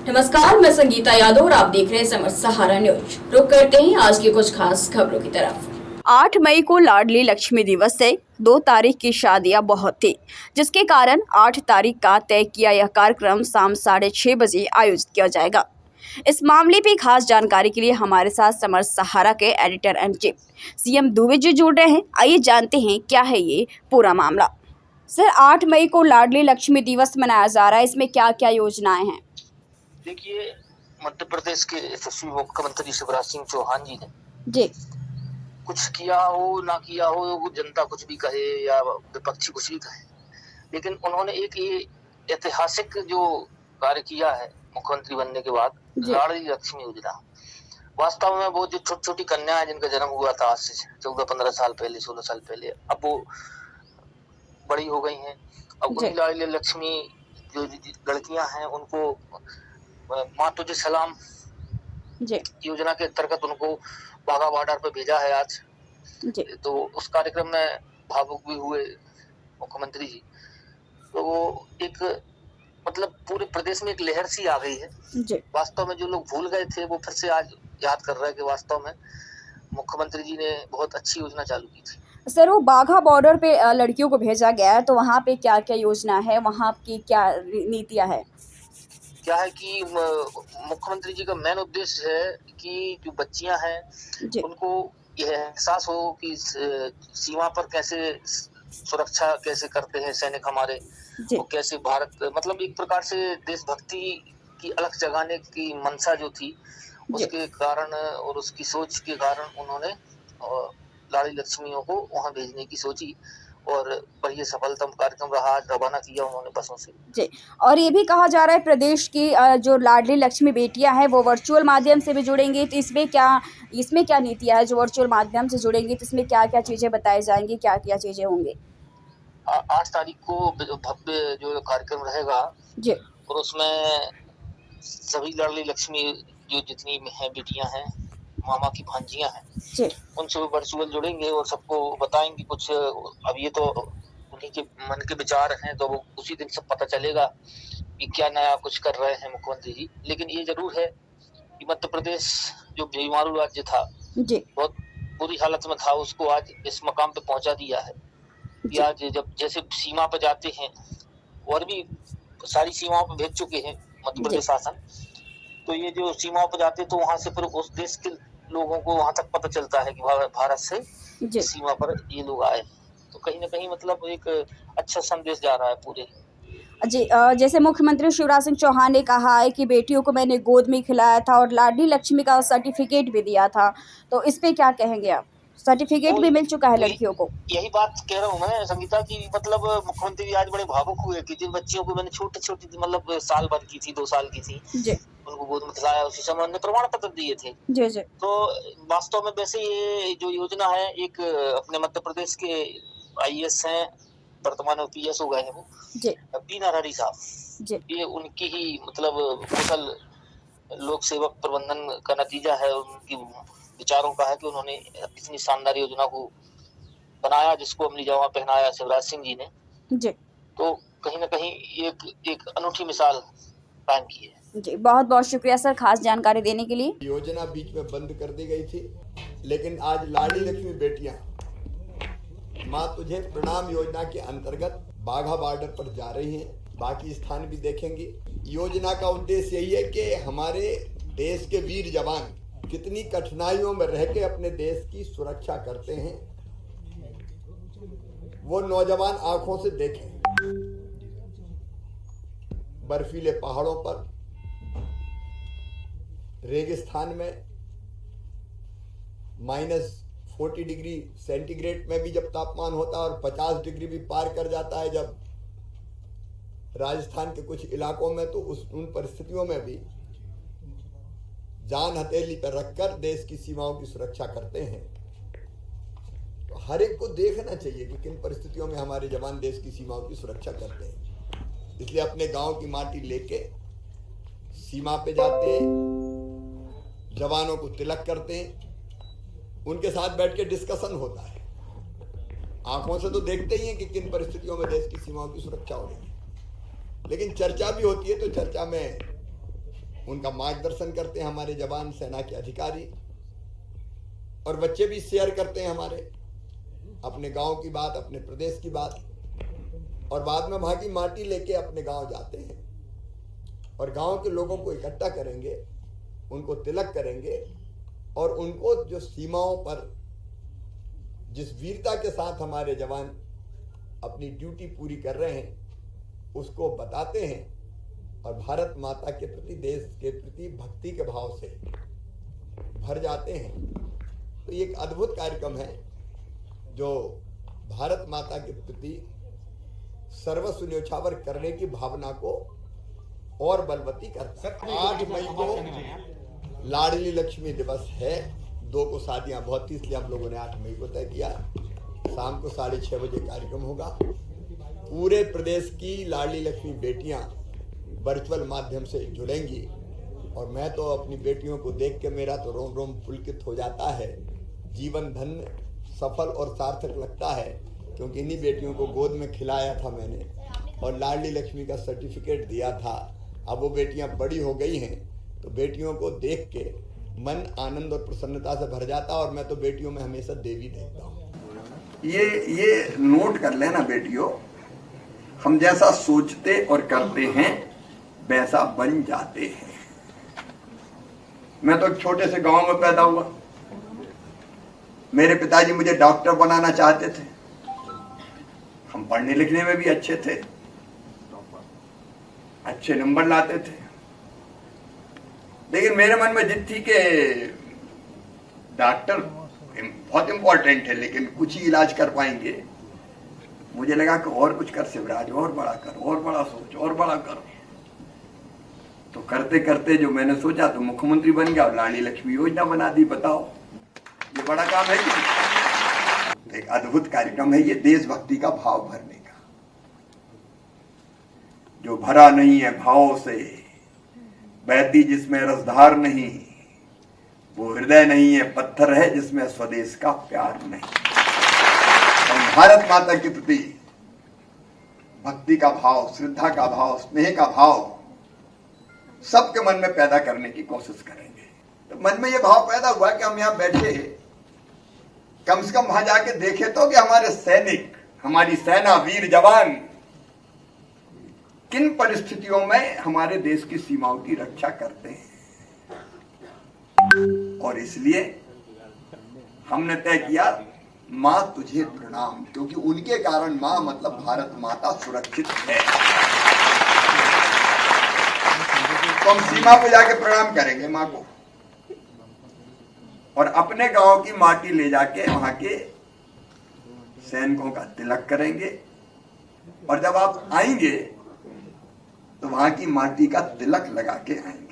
नमस्कार, मैं संगीता यादव और आप देख रहे हैं समर सहारा न्यूज। रुक करते हैं आज की कुछ खास खबरों की तरफ। 8 मई को लाडली लक्ष्मी दिवस से 2 तारीख की शादियां बहुत थी, जिसके कारण 8 तारीख का तय किया यह कार्यक्रम शाम 6:30 बजे आयोजित किया जाएगा। इस मामले पे खास जानकारी के लिए हमारे साथ समर सहारा के editor and chief CM Dubey ji जुड़ रहे हैं। आइए जानते हैं क्या है ये पूरा मामला। सर, 8 मई को लाडली लक्ष्मी दिवस मनाया जा रहा है, इसमें क्या क्या योजनाएं हैं? देखिए, मध्य प्रदेश के यशस्वी मुख्यमंत्री शिवराज सिंह चौहान जी ने जी कुछ किया हो ना किया हो, जनता कुछ भी कहे या विपक्षी कुछ भी कहे, लेकिन उन्होंने एक ये ऐतिहासिक जो कार्य किया है मुख्यमंत्री बनने के बाद, लाडली लक्ष्मी योजना। वास्तव में वो जो छोटी छोटी कन्या है जिनका जन्म हुआ था आज से 14-15 साल पहले, 16 साल पहले, अब वो बड़ी हो गई हैं। अब उन लाडली लक्ष्मी जो लड़कियां हैं उनको माँ तुझे सलाम योजना के अंतर्गत उनको बाघा बॉर्डर पे भेजा है आज। तो उस कार्यक्रम में भावुक भी हुए मुख्यमंत्री जी। तो वो एक मतलब पूरे प्रदेश में एक लहर सी आ गई है। वास्तव में जो लोग भूल गए थे वो फिर से आज याद कर रहे हैं कि वास्तव में मुख्यमंत्री जी ने बहुत अच्छी योजना चालू की थी। सर, वो बाघा बॉर्डर पे लड़कियों को भेजा गया है, तो वहाँ पे क्या क्या योजना है, वहाँ की क्या नीतियाँ है? क्या है कि मुख्यमंत्री जी का मेन उद्देश्य है कि जो बच्चियां हैं उनको यह एहसास हो कि सीमा पर कैसे सुरक्षा कैसे करते हैं सैनिक हमारे, और कैसे भारत मतलब एक प्रकार से देशभक्ति की अलग जगाने की मंशा जो थी, उसके कारण और उसकी सोच के कारण उन्होंने लाडली लक्ष्मियों को वहां भेजने की सोची, और ये सफलतम कार्यक्रम रहा। आज रवाना किया उन्होंने बसों से। जी, और ये भी कहा जा रहा है प्रदेश की जो लाडली लक्ष्मी बेटियां हैं वो वर्चुअल माध्यम से भी जुड़ेंगी, तो इसमें क्या नीतियां है जो वर्चुअल माध्यम से जुड़ेंगी, तो इसमें क्या क्या चीजें बताई जाएंगी, क्या क्या चीजें होंगी? 8 तारीख को भव्य जो कार्यक्रम रहेगा जी, और उसमें सभी लाडली लक्ष्मी जो जितनी है बेटियां हैं, मामा की भांजियां हैं, उनसे वर्चुअल जुड़ेंगे और सबको बताएंगे कुछ। अब ये तो उन्हीं के मन के विचार हैं, तो वो उसी दिन सब पता चलेगा कि क्या नया कुछ कर रहे हैं मुख्यमंत्री जी। लेकिन ये जरूर है कि मध्य प्रदेश जो बेईमानू राज्य था, बहुत बुरी हालत में था, उसको आज इस मकाम पे पहुंचा दिया है कि आज जब जैसे सीमा पर जाते हैं, और भी सारी सीमाओं पर भेज चुके हैं मध्य प्रदेश शासन, तो ये जो सीमाओं पर जाते तो वहां से फिर उस देश के लोगों को वहां तक पता चलता है कि भारत से सीमा पर ये लोग आए। तो कहीं ना कहीं मतलब एक अच्छा संदेश जा रहा है पूरे। जी, जैसे मुख्यमंत्री शिवराज सिंह चौहान ने कहा है कि बेटियों को मैंने गोद में खिलाया था और लाडली लक्ष्मी का सर्टिफिकेट भी दिया था, तो इस पे क्या कहेंगे आप? सर्टिफिकेट भी मिल चुका है लड़कियों को। यही बात कह रहा हूँ मैं संगीता की, मतलब मुख्यमंत्री जी आज बड़े भावुक हुए कि जिन बच्चियों को मैंने छोटी छोटी मतलब साल भर की थी, 2 साल की थी, उनको गोद में खिलाया, उसी समय उन्होंने प्रमाण पत्र दिए थे। तो वास्तव में वैसे ये जो योजना है, एक अपने मध्य प्रदेश के IAS हैं, वर्तमान में PS हो गए हैं वो, बी नरहरि साहब, ये उनकी ही मतलब कुशल लोक सेवक प्रबंधन का नतीजा है, उनकी विचारों का है कि उन्होंने इतनी शानदार योजना को बनाया, जिसको अमली जामा पहनाया शिवराज सिंह जी ने। तो कहीं ना कहीं एक अनूठी मिसाल कायम की है। जी, बहुत बहुत शुक्रिया सर खास जानकारी देने के लिए। योजना बीच में बंद कर दी गई थी, लेकिन आज लाडली लक्ष्मी बेटियां माँ तुझे प्रणाम योजना के अंतर्गत बाघा बॉर्डर पर जा रही हैं। बाकी स्थान भी देखेंगे। योजना का उद्देश्य यही है कि हमारे देश के वीर जवान कितनी कठिनाइयों में रह के अपने देश की सुरक्षा करते हैं, वो नौजवान आंखों से देखें। बर्फीले पहाड़ों पर, रेगिस्तान में -40 डिग्री सेंटीग्रेड में भी जब तापमान होता है और 50 डिग्री भी पार कर जाता है जब राजस्थान के कुछ इलाकों में, तो उन परिस्थितियों में भी जान हथेली पर रखकर देश की सीमाओं की सुरक्षा करते हैं। तो हर एक को देखना चाहिए कि किन परिस्थितियों में हमारे जवान देश की सीमाओं की सुरक्षा करते हैं। इसलिए अपने गांव की माटी लेके सीमा पे जाते हैं, जवानों को तिलक करते हैं, उनके साथ बैठ के डिस्कशन होता है। आंखों से तो देखते ही हैं कि किन परिस्थितियों में देश की सीमाओं की सुरक्षा हो रही है, लेकिन चर्चा भी होती है। तो चर्चा में उनका मार्गदर्शन करते हैं हमारे जवान, सेना के अधिकारी, और बच्चे भी शेयर करते हैं हमारे अपने गांव की बात, अपने प्रदेश की बात, और बाद में वहां की माटी लेके अपने गांव जाते हैं और गांव के लोगों को इकट्ठा करेंगे, उनको तिलक करेंगे और उनको जो सीमाओं पर जिस वीरता के साथ हमारे जवान अपनी ड्यूटी पूरी कर रहे हैं उसको बताते हैं और भारत माता के प्रति, देश के प्रति भक्ति के भाव से भर जाते हैं। तो ये एक अद्भुत कार्यक्रम है जो भारत माता के प्रति सर्वस्व न्योछावर करने की भावना को और बलवती करता है। 8 मई को लाडली लक्ष्मी दिवस है। 2 को शादियां बहुत थी, इसलिए हम लोगों ने 8 मई को तय किया। शाम को 6:30 बजे कार्यक्रम होगा। पूरे प्रदेश की लाडली लक्ष्मी बेटियां वर्चुअल माध्यम से जुड़ेंगी और मैं तो अपनी बेटियों को देख के मेरा तो रोम रोम पुलकित हो जाता है। जीवन धन्य, सफल और सार्थक लगता है, क्योंकि इन्हीं बेटियों को गोद में खिलाया था मैंने और लाडली लक्ष्मी का सर्टिफिकेट दिया था। अब वो बेटियां बड़ी हो गई हैं तो बेटियों को देख के मन आनंद और प्रसन्नता से भर जाता, और मैं तो बेटियों में हमेशा देवी देखता हूँ। ये नोट कर लेना बेटियों, हम जैसा सोचते और करते हैं वैसा बन जाते हैं। मैं तो एक छोटे से गांव में पैदा हुआ। मेरे पिताजी मुझे डॉक्टर बनाना चाहते थे। हम पढ़ने लिखने में भी अच्छे थे, अच्छे नंबर लाते थे, लेकिन मेरे मन में जिद थी कि डॉक्टर बहुत इंपॉर्टेंट है लेकिन कुछ ही इलाज कर पाएंगे। मुझे लगा कि और कुछ कर शिवराज, और बड़ा कर, और बड़ा सोच, और बड़ा कर। तो करते करते जो मैंने सोचा तो मुख्यमंत्री बन गया और लाडली लक्ष्मी योजना बना दी। बताओ ये बड़ा काम है कि? एक अद्भुत कार्यक्रम है ये, देशभक्ति का भाव भरने का। जो भरा नहीं है भाव से, बहती जिसमें रसधार नहीं, वो हृदय नहीं है पत्थर है जिसमें स्वदेश का प्यार नहीं। और भारत माता के प्रति भक्ति का भाव, श्रद्धा का भाव, स्नेह का भाव सबके मन में पैदा करने की कोशिश करेंगे। तो मन में ये भाव पैदा हुआ कि हम यहाँ बैठे कम से कम वहां जाके देखे तो कि हमारे सैनिक, हमारी सेना, वीर जवान किन परिस्थितियों में हमारे देश की सीमाओं की रक्षा करते हैं। और इसलिए हमने तय किया मां तुझे प्रणाम, क्योंकि उनके कारण मां मतलब भारत माता सुरक्षित है। तो हम सीमा पे जाके प्रणाम करेंगे मां को और अपने गांव की माटी ले जाके वहां के सैनिकों का तिलक करेंगे। और जब आप आएंगे तो वहां की माटी का तिलक लगा के आएंगे।